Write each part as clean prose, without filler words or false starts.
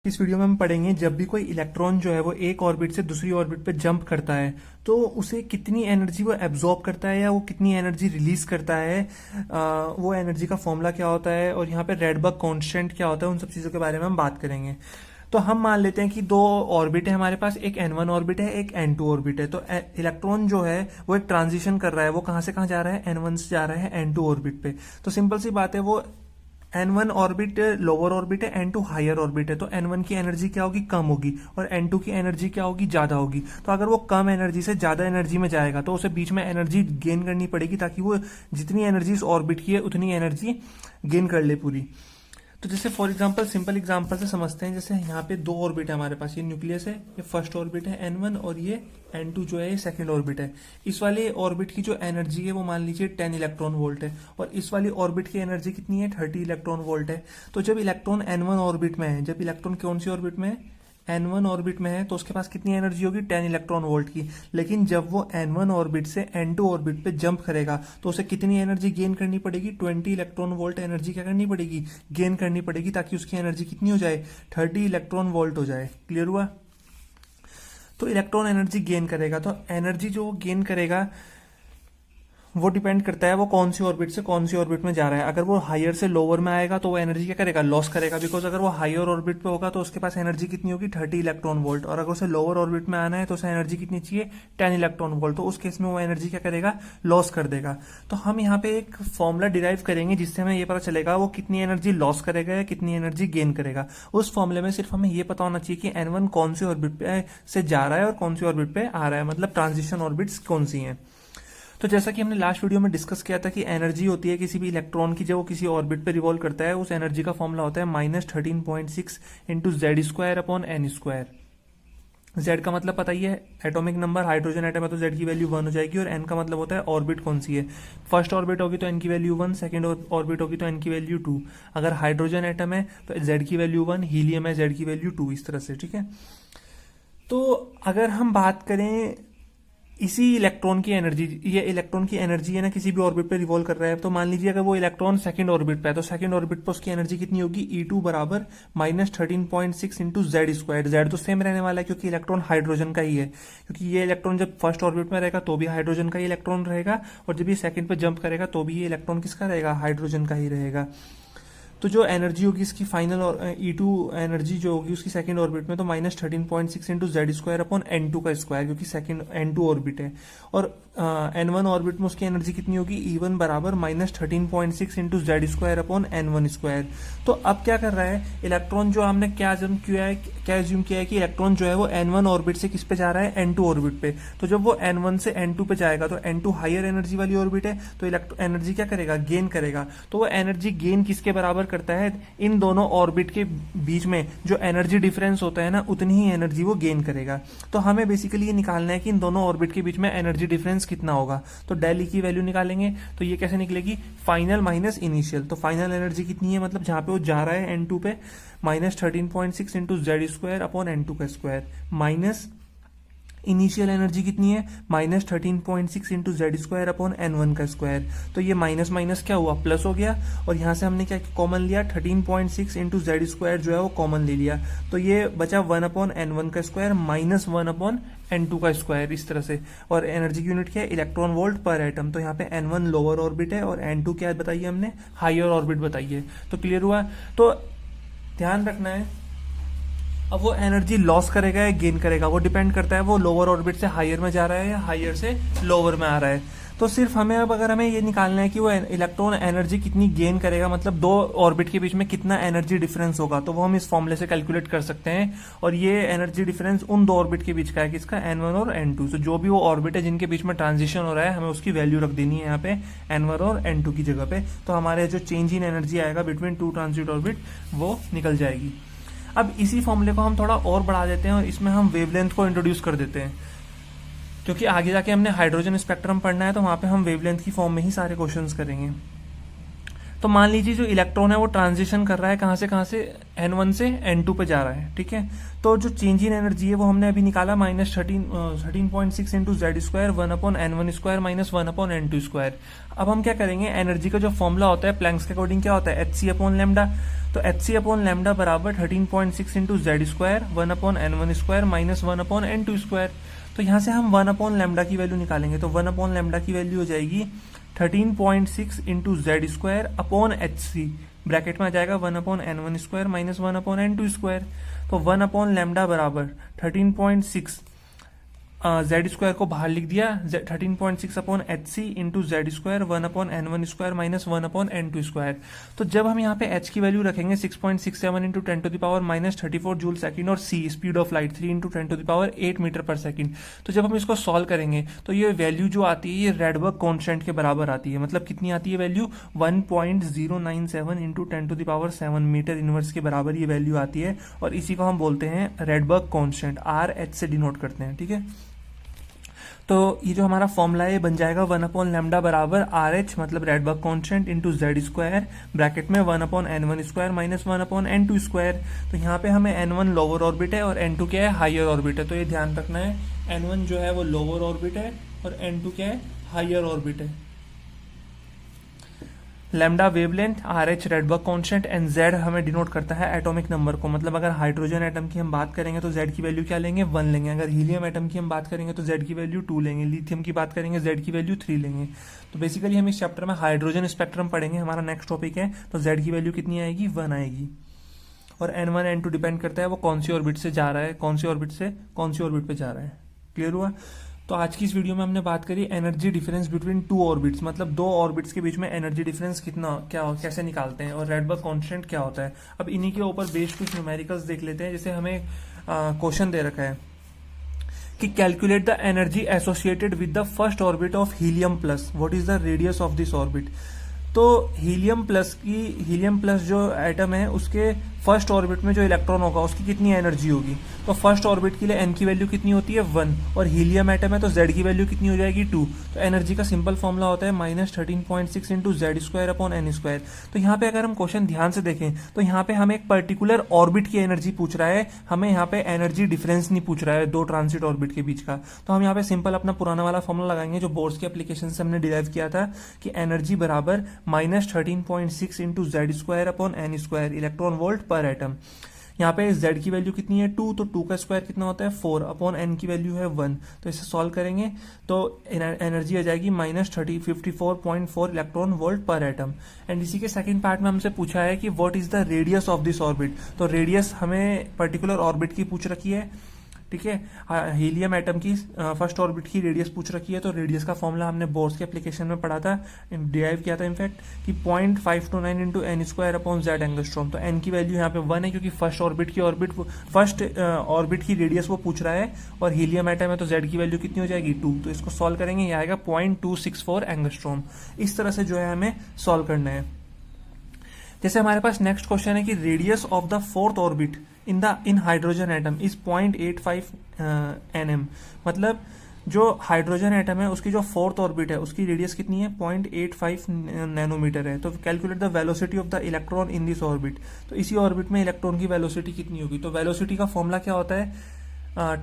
इस वीडियो में हम पढ़ेंगे जब भी कोई इलेक्ट्रॉन जो है वो एक ऑर्बिट से दूसरी ऑर्बिट पे जंप करता है तो उसे कितनी एनर्जी वो एब्जॉर्ब करता है या वो कितनी एनर्जी रिलीज करता है। वो एनर्जी का फॉर्मूला क्या होता है और यहाँ पे रेडबर्ग कांस्टेंट क्या होता है, उन सब चीज़ों के बारे में हम बात करेंगे। तो हम मान लेते हैं कि दो ऑर्बिट है हमारे पास, एक N1 ऑर्बिट है, एक N2 ऑर्बिट है। तो इलेक्ट्रॉन जो है वो एक ट्रांजिशन कर रहा है, वो कहाँ से कहाँ जा रहा है, N1 से जा रहा है N2 ऑर्बिट पे। तो सिंपल सी बात है, वो N1 ऑर्बिट लोअर ऑर्बिट है, N2 हायर ऑर्बिट है। तो N1 की एनर्जी क्या होगी, कम होगी, और N2 की एनर्जी क्या होगी, ज्यादा होगी। तो अगर वो कम एनर्जी से ज्यादा एनर्जी में जाएगा तो उसे बीच में एनर्जी गेन करनी पड़ेगी, ताकि वो जितनी एनर्जी इस ऑर्बिट की है उतनी एनर्जी गेन कर ले पूरी। तो जैसे फॉर एग्जांपल सिंपल एग्जांपल से समझते हैं। जैसे यहाँ पे दो ऑर्बिट है हमारे पास, ये न्यूक्लियस है, ये फर्स्ट ऑर्बिट है N1, और ये N2 जो है ये सेकंड ऑर्बिट है। इस वाले ऑर्बिट की जो एनर्जी है वो मान लीजिए 10 इलेक्ट्रॉन वोल्ट है, और इस वाली ऑर्बिट की एनर्जी कितनी है, 30 इलेक्ट्रॉन वोल्ट है। तो जब इलेक्ट्रॉन N1 ऑर्बिट में है, जब इलेक्ट्रॉन कौन सी ऑर्बिट में है, N1 ऑर्बिट में है, तो उसके पास कितनी एनर्जी होगी, 10 इलेक्ट्रॉन वोल्ट की। लेकिन जब वो N1 ऑर्बिट से N2 ऑर्बिट पे जंप करेगा तो उसे कितनी एनर्जी गेन करनी पड़ेगी, 20 इलेक्ट्रॉन वोल्ट एनर्जी क्या करनी पड़ेगी, गेन करनी पड़ेगी, ताकि उसकी एनर्जी कितनी हो जाए, 30 इलेक्ट्रॉन वोल्ट हो जाए। क्लियर हुआ। तो इलेक्ट्रॉन एनर्जी गेन करेगा, तो एनर्जी जो गेन करेगा वो डिपेंड करता है वो कौन सी ऑर्बिट से कौन सी ऑर्बिट में जा रहा है। अगर वो हायर से लोअर में आएगा तो वो एनर्जी क्या करेगा, लॉस करेगा, बिकॉज अगर वो हायर ऑर्बिट पे होगा तो उसके पास एनर्जी कितनी होगी, 30 इलेक्ट्रॉन वोल्ट, और अगर उसे लोअर ऑर्बिट में आना है तो उसे एनर्जी कितनी चाहिए, 10 इलेक्ट्रॉन वोल्ट। तो उस केस में वो एनर्जी क्या करेगा, लॉस कर देगा। तो हम यहाँ पे एक फॉर्मूला डिराइव करेंगे जिससे हमें ये पता चलेगा वो कितनी एनर्जी लॉस करेगा या कितनी एनर्जी गेन करेगा। उस फॉर्मूले में सिर्फ हमें ये पता होना चाहिए कि N1 कौन सी ऑर्बिट पे से जा रहा है और कौन सी ऑर्बिट पे आ रहा है, मतलब ट्रांजिशन ऑर्बिट्स कौन सी हैं। तो जैसा कि हमने लास्ट वीडियो में डिस्कस किया था कि एनर्जी होती है किसी भी इलेक्ट्रॉन की, जब वो किसी ऑर्बिट पे रिवॉल्व करता है, उस एनर्जी का फॉर्मूला होता है -13.6 into Z square upon N square. Z का मतलब पता ही है, एटॉमिक नंबर, हाइड्रोजन एटम है तो जेड की वैल्यू 1 हो जाएगी, और एन का मतलब होता है ऑर्बिट कौन सी है। फर्स्ट ऑर्बिट होगी तो एन की वैल्यू 1, सेकंड ऑर्बिट होगी तो एन की वैल्यू 2। अगर हाइड्रोजन एटम है तो जेड की वैल्यू 1, हीलियम है जेड की वैल्यू 2, इस तरह से। ठीक है। तो अगर हम बात करें इसी इलेक्ट्रॉन की एनर्जी, ये इलेक्ट्रॉन की एनर्जी है ना, किसी भी ऑर्बिट पे रिवॉल्व कर रहा है, तो मान लीजिए अगर वो इलेक्ट्रॉन सेकंड ऑर्बिट पे है तो सेकंड ऑर्बिट पे उसकी एनर्जी कितनी होगी, E2 बराबर -13.6 इंटू जेड स्क्वायर। जेड तो सेम रहने वाला है क्योंकि इलेक्ट्रॉन हाइड्रोजन का ही है, क्योंकि ये इलेक्ट्रॉन जब फर्स्ट ऑर्बिट में रहेगा तो भी हाइड्रोजन का ही इलेक्ट्रॉन रहेगा, और जब ये सेकंड पे जंप करेगा तो भी ये इलेक्ट्रॉन किसका रहेगा, हाइड्रोजन का ही रहेगा। तो जो एनर्जी होगी इसकी फाइनल और E2 एनर्जी जो होगी उसकी सेकंड ऑर्बिट में, तो -13.6 into Z square upon N2 का स्क्वायर, क्योंकि सेकंड N2 ऑर्बिट है। और N1 ऑर्बिट में उसकी एनर्जी कितनी होगी, E1 बराबर -13.6 into Z square upon N1 square. तो अब क्या कर रहा है इलेक्ट्रॉन, जो हमने क्या ज्यूम किया है कि इलेक्ट्रॉन जो है वो N1 ऑर्बिट से किस पे जा रहा है, N2 ऑर्बिट पे। तो जब वो N1 से N2 पे जाएगा तो N2 हायर एनर्जी वाली ऑर्बिट है, तो एनर्जी क्या करेगा, गेन करेगा। तो वो एनर्जी गेन किसके बराबर करता है, इन दोनों ऑर्बिट के बीच में जो एनर्जी डिफरेंस होता है ना, उतनी ही एनर्जी वो गेन करेगा। तो हमें बेसिकली ये निकालना है कि इन दोनों ऑर्बिट के बीच में एनर्जी डिफरेंस कितना होगा। तो डेल ई की वैल्यू निकालेंगे, तो ये कैसे निकलेगी, फाइनल माइनस इनिशियल। तो फाइनल एनर्जी कितनी है, मतलब जहां पे वो जा रहा है N2 पे, -13.6 into Z square upon N2 का स्क्वायर, माइनस इनिशियल एनर्जी कितनी है, -13.6 into Z square upon N1 का स्क्वायर। तो ये माइनस माइनस क्या हुआ, प्लस हो गया, और यहां से हमने क्या कॉमन लिया, 13.6 इंटू जेड स्क्वायर जो है वो कॉमन ले लिया, तो ये बचा 1 अपॉन N1 का स्क्वायर माइनस 1 अपॉन N2 का स्क्वायर, इस तरह से। और एनर्जी की यूनिट क्या है, इलेक्ट्रॉन वोल्ट पर एटम। तो यहाँ पे N1 लोअर ऑर्बिट है और N2 क्या बताइए हमने, हायर ऑर्बिट बताइए। तो क्लियर हुआ। तो ध्यान रखना है, अब वो एनर्जी लॉस करेगा या गेन करेगा, वो डिपेंड करता है वो लोअर ऑर्बिट से हायर में जा रहा है या हायर से लोअर में आ रहा है। तो सिर्फ हमें अब अगर हमें ये निकालना है कि वो इलेक्ट्रॉन एनर्जी कितनी गेन करेगा, मतलब दो ऑर्बिट के बीच में कितना एनर्जी डिफरेंस होगा, तो वो हम इस फॉर्मूले से कैलकुलेट कर सकते हैं। और ये एनर्जी डिफरेंस उन दो ऑर्बिट के बीच का है, किसका, N1 और N2। तो जो भी वो ऑर्बिट है जिनके बीच में ट्रांजिशन हो रहा है, हमें उसकी वैल्यू रख देनी है यहाँ पे N1 और N2 की जगह पे। तो हमारे जो चेंज इन एनर्जी आएगा बिटवीन टू ट्रांजिट ऑर्बिट वो निकल जाएगी। अब इसी फॉर्मूले को हम थोड़ा और बढ़ा देते हैं और इसमें हम वेवलेंथ को इंट्रोड्यूस कर देते हैं, क्योंकि आगे जाके हमने हाइड्रोजन स्पेक्ट्रम पढ़ना है, तो वहां पे हम वेवलेंथ की फॉर्म में ही सारे क्वेश्चंस करेंगे। तो मान लीजिए जो इलेक्ट्रॉन है वो ट्रांजिशन कर रहा है कहाँ से N1 से N2 पे जा रहा है, ठीक है। तो जो चेंज इन एनर्जी है वो हमने अभी निकाला -13.6 into Z square 1/N1 square minus 1/N2 square. अब हम क्या करेंगे, एनर्जी का जो फॉर्मूला होता है प्लैंक्स के अकॉर्डिंग क्या होता है, hc/λ। तो hc/λ बराबर 13.6 into Z square 1/N1 square minus 1/N2 square. तो यहाँ से हम 1/λ की वैल्यू निकालेंगे, तो 1/λ की वैल्यू हो जाएगी 13.6 into Z square upon HC, bracket में आ जाएगा 1/N1 square minus 1/N2 square. तो 1/λ बराबर 13.6 जेड स्क्वायर को बाहर लिख दिया, 13.6 upon HC into Z square 1/N1 square minus 1/N2 square. तो जब हम यहाँ पे H की वैल्यू रखेंगे 6.67 into 10 to the power minus 34 joule second और C speed of light 3 into 10 to the power 8 metre पर सेकंड। तो जब हम इसको सॉल्व करेंगे तो ये वैल्यू जो आती है ये रेडबर्ग कॉन्स्टेंट के बराबर आती है। मतलब कितनी आती है value, 1.097 into 10 to the power 7 metre inverse के बराबर ये वैल्यू आती है, और इसी को हम बोलते हैं रेडबर्ग कॉन्स्टेंट, RH से डिनोट करते हैं, ठीक है। तो ये जो हमारा फॉर्मूला है बन जाएगा 1/λ बराबर RH मतलब Rydberg constant into Z square bracket में 1/N1 square minus 1/N2 square. तो यहाँ पे हमें N1 लोअर ऑर्बिट है और N2 क्या है, हायर ऑर्बिट है। तो ये ध्यान रखना है, N1 जो है वो लोअर ऑर्बिट है और N2 क्या है, हायर ऑर्बिट है। Lambda wavelength, RH Rydberg constant and Z हमें डिनोट करता है एटॉमिक नंबर को। मतलब अगर हाइड्रोजन एटम की हम बात करेंगे तो Z की वैल्यू क्या लेंगे, 1 लेंगे। अगर हीलियम एटम की हम बात करेंगे तो Z की वैल्यू 2 लेंगे। लिथियम की बात करेंगे Z की वैल्यू 3 लेंगे। तो बेसिकली हम इस चैप्टर में हाइड्रोजन स्पेक्ट्रम पढ़ेंगे, हमारा नेक्स्ट टॉपिक है। तो Z की वैल्यू कितनी आएगी, 1 आएगी। और N1 N2 डिपेंड करता है वो कौन सी ऑर्बिट से जा रहा है, कौन सी ऑर्बिट से कौन सी ऑर्बिट पे जा रहा है। क्लियर हुआ। तो आज की इस वीडियो में हमने बात करी energy difference between two orbits, मतलब दो ऑर्बिट्स के बीच में एनर्जी डिफरेंस कितना, क्या, कैसे निकालते हैं, और रेडबर्ग कांस्टेंट क्या होता है। अब इन्हीं के ऊपर बेस्ड कुछ न्यूमेरिकल्स देख लेते हैं। जैसे हमें क्वेश्चन दे रखा है कि calculate the energy associated with the first orbit of helium plus, what is the radius of this orbit. तो हीलियम प्लस जो एटम है उसके फर्स्ट ऑर्बिट में जो इलेक्ट्रॉन होगा उसकी कितनी एनर्जी होगी। तो फर्स्ट ऑर्बिट के लिए n की वैल्यू कितनी होती है, 1, और हीलियम एटम है तो z की वैल्यू कितनी हो जाएगी, 2। तो एनर्जी का सिंपल फॉर्मूला होता है -13.6 into Z square upon N square. तो यहाँ पे अगर हम क्वेश्चन ध्यान से देखें तो यहाँ पे हमें एक पर्टिकुलर ऑर्बिट की एनर्जी पूछ रहा है, हमें यहाँ पे एनर्जी डिफरेंस नहीं पूछ रहा है दो ट्रांसिट ऑर्बिट के बीच का। तो हम यहाँ पे सिंपल अपना पुराना वाला फॉर्मूला लगाएंगे जो बोर्ड्स के एप्लीकेशन से हमने डिराइव किया था कि एनर्जी बराबर -13.6 into Z square upon N square electron volt per atom. यहाँ पे z की वैल्यू कितनी है, 2, तो 2 का स्क्वायर कितना होता है, 4 अपॉन n की वैल्यू है 1। तो इसे सॉल्व करेंगे तो एनर्जी आ जाएगी -54.4 electron volt per atom. And इसी के सेकंड पार्ट में हमसे पूछा है कि what is the radius of this orbit. तो रेडियस हमें पर्टिकुलर ऑर्बिट की पूछ रखी है, ठीक है। हीलियम एटम की फर्स्ट ऑर्बिट की रेडियस पूछ रखी है। तो रेडियस का फॉर्मूला हमने बोर्ड्स के एप्लीकेशन में पढ़ा था, डिराइव किया था इनफैक्ट, कि 0.529 into n square upon z angstrom. तो एन की वैल्यू यहाँ पे 1 है क्योंकि फर्स्ट ऑर्बिट की रेडियस वो पूछ रहा है, और हीलियम एटम है तो जेड की वैल्यू कितनी हो जाएगी, 2। तो इसको सॉल्व करेंगे, ये आएगा 0.264 एंगस्ट्रॉम। इस तरह से जो है हमें सॉल्व करना है। जैसे हमारे पास नेक्स्ट क्वेश्चन है कि radius of the fourth orbit in hydrogen atom is 0.85 nm। मतलब जो हाइड्रोजन एटम है उसकी जो फोर्थ ऑर्बिट है उसकी रेडियस कितनी है, 0.85 नैनोमीटर है। तो calculate the velocity of the electron in this orbit. तो इसी ऑर्बिट में इलेक्ट्रॉन की वेलोसिटी कितनी होगी। तो वेलोसिटी का फॉर्मूला क्या होता है,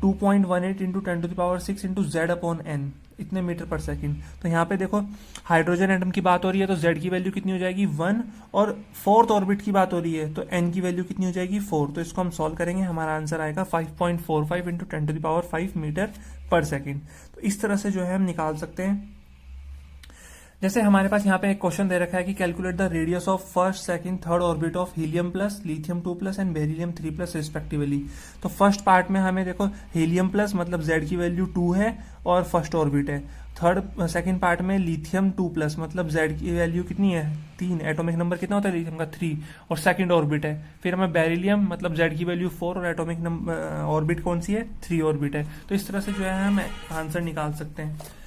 2.18 into 10 to the power 6 into z upon n, इतने मीटर पर सेकंड। तो यहाँ पे देखो हाइड्रोजन एटम की बात हो रही है तो z की वैल्यू कितनी हो जाएगी, 1, और फोर्थ ऑर्बिट की बात हो रही है तो n की वैल्यू कितनी हो जाएगी, 4। तो इसको हम सॉल्व करेंगे, हमारा आंसर आएगा 5.45 into 10 to the power 5 metre पर सेकंड। तो इस तरह से जो है हम निकाल सकते हैं। जैसे हमारे पास यहाँ पे एक क्वेश्चन दे रखा है कि calculate the radius of first, second, third orbit of helium plus, lithium 2 plus and beryllium 3 plus respectively. तो फर्स्ट पार्ट में हमें देखो हीलियम प्लस मतलब z की वैल्यू 2 है और फर्स्ट ऑर्बिट है। सेकंड पार्ट में लिथियम 2 प्लस मतलब z की वैल्यू कितनी है, 3, एटॉमिक नंबर कितना होता है लिथियम का, 3, और सेकंड ऑर्बिट है। फिर हमें बेरिलियम मतलब z की वैल्यू 4 और एटॉमिक नंबर ऑर्बिट कौन सी है, 3 ऑर्बिट है। तो इस तरह से जो है हम आंसर निकाल सकते हैं।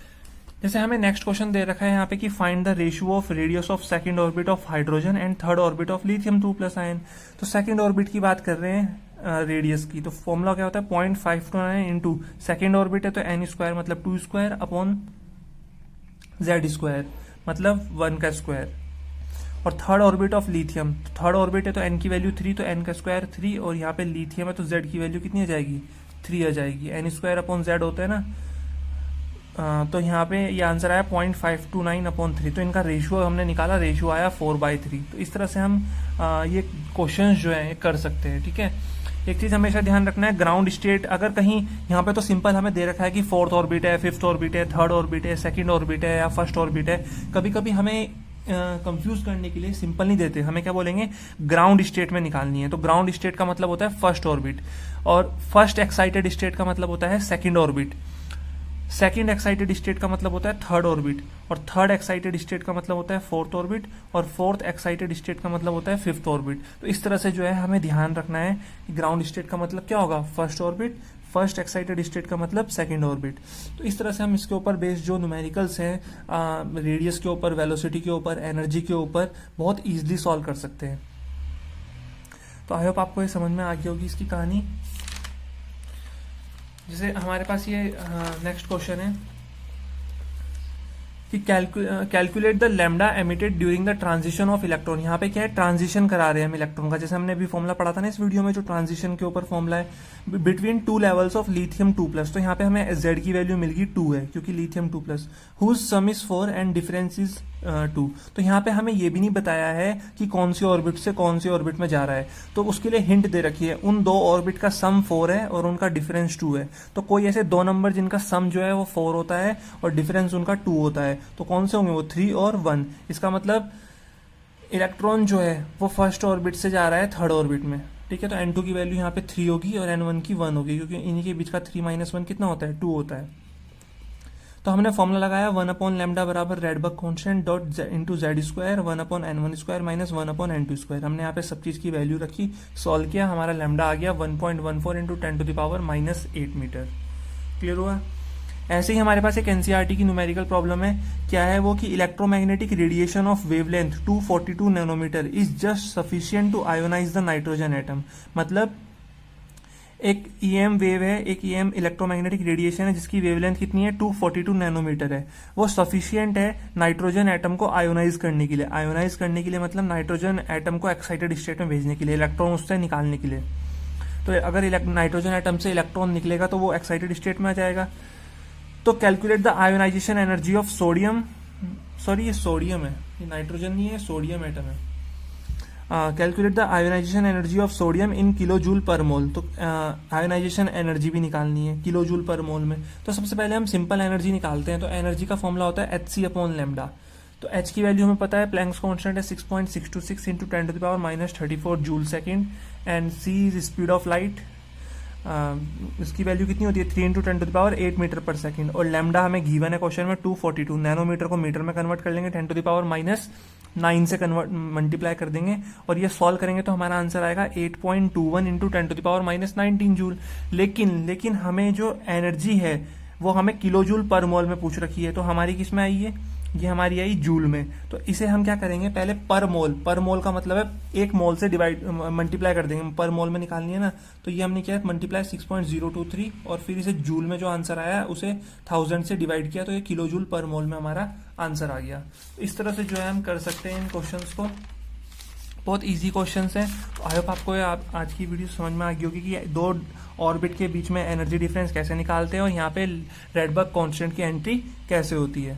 जैसे हमें नेक्स्ट क्वेश्चन दे रखा है यहाँ पे कि find the ratio of radius of second orbit of hydrogen and third orbit of lithium 2 plus ion. तो सेकंड ऑर्बिट की बात कर रहे हैं रेडियस की। तो फॉर्मूला क्या होता है, 0.529 इंटू सेकेंड ऑर्बिट है तो एन स्क्वायर मतलब 2 स्क्वायर अपॉन जेड स्क्वायर मतलब 1 का स्क्वायर। और third orbit of lithium, third orbit है तो n की वैल्यू 3, तो n का स्क्वायर 3, और यहाँ पे लिथियम है तो z की वैल्यू कितनी आ जाएगी, 3 आ जाएगी, n स्क्वायर अपॉन z होता है ना। तो यहाँ पे ये आंसर आया 0.529/3। तो इनका रेशियो हमने निकाला, रेशियो आया 4/3। तो इस तरह से हम ये क्वेश्चंस जो है कर सकते हैं, ठीक है। एक चीज हमेशा ध्यान रखना है, ग्राउंड स्टेट अगर कहीं यहाँ पे तो सिंपल हमें दे रखा है कि फोर्थ ऑर्बिट है, फिफ्थ ऑर्बिट है, थर्ड ऑर्बिट है, सेकंड ऑर्बिट है या फर्स्ट ऑर्बिट है। कभी कभी हमें कंफ्यूज करने के लिए सिंपल नहीं देते, हमें क्या बोलेंगे, ग्राउंड स्टेट में निकालनी है। तो ग्राउंड स्टेट का मतलब होता है फर्स्ट ऑर्बिट, और फर्स्ट एक्साइटेड स्टेट का मतलब होता है second orbit, second excited state का मतलब होता है थर्ड ऑर्बिट, और थर्ड एक्साइटेड स्टेट का मतलब होता है फोर्थ ऑर्बिट, और फोर्थ एक्साइटेड स्टेट का मतलब होता है फिफ्थ ऑर्बिट। तो इस तरह से जो है हमें ध्यान रखना है कि ग्राउंड स्टेट का मतलब क्या होगा, first orbit, first excited state का मतलब सेकंड ऑर्बिट। तो इस तरह से हम इसके ऊपर बेस्ड जो न्यूमेरिकल्स हैं, रेडियस के ऊपर, वेलोसिटी के ऊपर, एनर्जी के ऊपर बहुत ईजिली सॉल्व कर सकते हैं। तो आई होप आपको ये समझ में आ गई होगी इसकी कहानी। जैसे हमारे पास ये नेक्स्ट क्वेश्चन है कि calculate the lambda emitted during the transition of electron. यहाँ पे क्या है, ट्रांजिशन करा रहे हैं हम इलेक्ट्रॉन का, जैसे हमने अभी फॉर्मूला पढ़ा था ना इस वीडियो में, जो ट्रांजिशन के ऊपर फॉर्मूला है between two levels of lithium 2+। तो यहाँ पे हमें z की वैल्यू मिल गई 2 है क्योंकि lithium 2+, whose sum is 4 and difference is 2। तो यहाँ पे हमें ये भी नहीं बताया है कि कौन सी ऑर्बिट से कौन सी ऑर्बिट में जा रहा है, तो उसके लिए हिंट दे रखी है, उन दो ऑर्बिट का सम 4 है और उनका डिफरेंस 2 है। तो कोई ऐसे दो नंबर जिनका सम जो है वो 4 होता है और डिफरेंस उनका 2 होता है, तो कौन से होंगे वो, 3 और 1। इसका मतलब इलेक्ट्रॉन जो है वो फर्स्ट ऑर्बिट से जा रहा है थर्ड ऑर्बिट में, ठीक है। तो n2 की वैल्यू यहाँ पे 3 होगी और n1 की 1 होगी, क्योंकि इन्हीं के बीच का 3 - 1 कितना होता है, 2 होता है। तो हमने फॉर्मूला लगाया 1/λ बराबर Rydberg constant dot into Z square 1/n1 square minus 1/n2 square. हमने यहाँ पे सब चीज़ की वैल्यू रखी, सॉल्व किया, हमारा लैम्डा आ गया 1.14 इंटू 10⁻⁻8 मीटर। क्लियर हुआ। ऐसे ही हमारे पास एक एनसीईआरटी की न्यूमेरिकल प्रॉब्लम है, क्या है वो कि electromagnetic radiation of wavelength 242 nanometre is just sufficient to ionise the nitrogen atom. मतलब एक ईएम वेव है, एक ईएम इलेक्ट्रोमैग्नेटिक रेडिएशन है जिसकी वेवलेंथ कितनी है, 242 नैनोमीटर है, वो सफिशिएंट है नाइट्रोजन एटम को आयोनाइज करने के लिए। आयोनाइज करने के लिए मतलब नाइट्रोजन एटम को एक्साइटेड स्टेट में भेजने के लिए, इलेक्ट्रॉन उससे निकालने के लिए। तो अगर नाइट्रोजन एटम से इलेक्ट्रॉन निकलेगा तो वो एक्साइटेड स्टेट में आ जाएगा। तो calculate the ionisation energy of sodium, sorry ये सोडियम है, ये नाइट्रोजन नहीं है, सोडियम एटम है। Calculate the ionisation energy of sodium in kilo joule per mole. तो आयोनाइजेशन एनर्जी भी निकालनी है किलो जूल पर मोल में। तो सबसे पहले हम सिंपल एनर्जी निकालते हैं। तो एनर्जी का फॉर्मूला होता है hc/λ। तो h की वैल्यू हमें पता है, प्लैंक्स कांस्टेंट है 6.626 into 10⁻⁻34 joule second, and c is speed of light, इसकी वैल्यू कितनी होती है 3 इंटू 10⁻8 मीटर पर सेकेंड, और लैम्डा हमें गिवन है क्वेश्चन में 242 नैनोमीटर को मीटर में कन्वर्ट कर लेंगे, 10⁻⁻9 से कन्वर्ट मल्टीप्लाई कर देंगे और ये सॉल्व करेंगे तो हमारा आंसर आएगा 8.21 इंटू 10⁻⁻19 जूल। लेकिन हमें जो एनर्जी है वो हमें किलो जूल पर मोल में पूछ रखी है, तो हमारी किस में आई है, ये हमारी आई जूल में। तो इसे हम क्या करेंगे, पहले पर मोल का मतलब है एक मोल से डिवाइड मल्टीप्लाई कर देंगे, पर मोल में निकालनी है ना। तो ये हमने किया मल्टीप्लाई 6.023 और फिर इसे जूल में जो आंसर आया उसे 1000 से डिवाइड किया, तो ये किलो जूल पर मोल में हमारा आंसर आ गया। तो इस तरह से जो है हम कर सकते हैं इन क्वेश्चंस को, बहुत इजी क्वेश्चंस हैं। तो आई होप आपको आज की वीडियो समझ में आ गई होगी कि दो ऑर्बिट के बीच में एनर्जी डिफरेंस कैसे निकालते हैं और यहाँ पे रेडबर्ग कांस्टेंट की एंट्री कैसे होती है।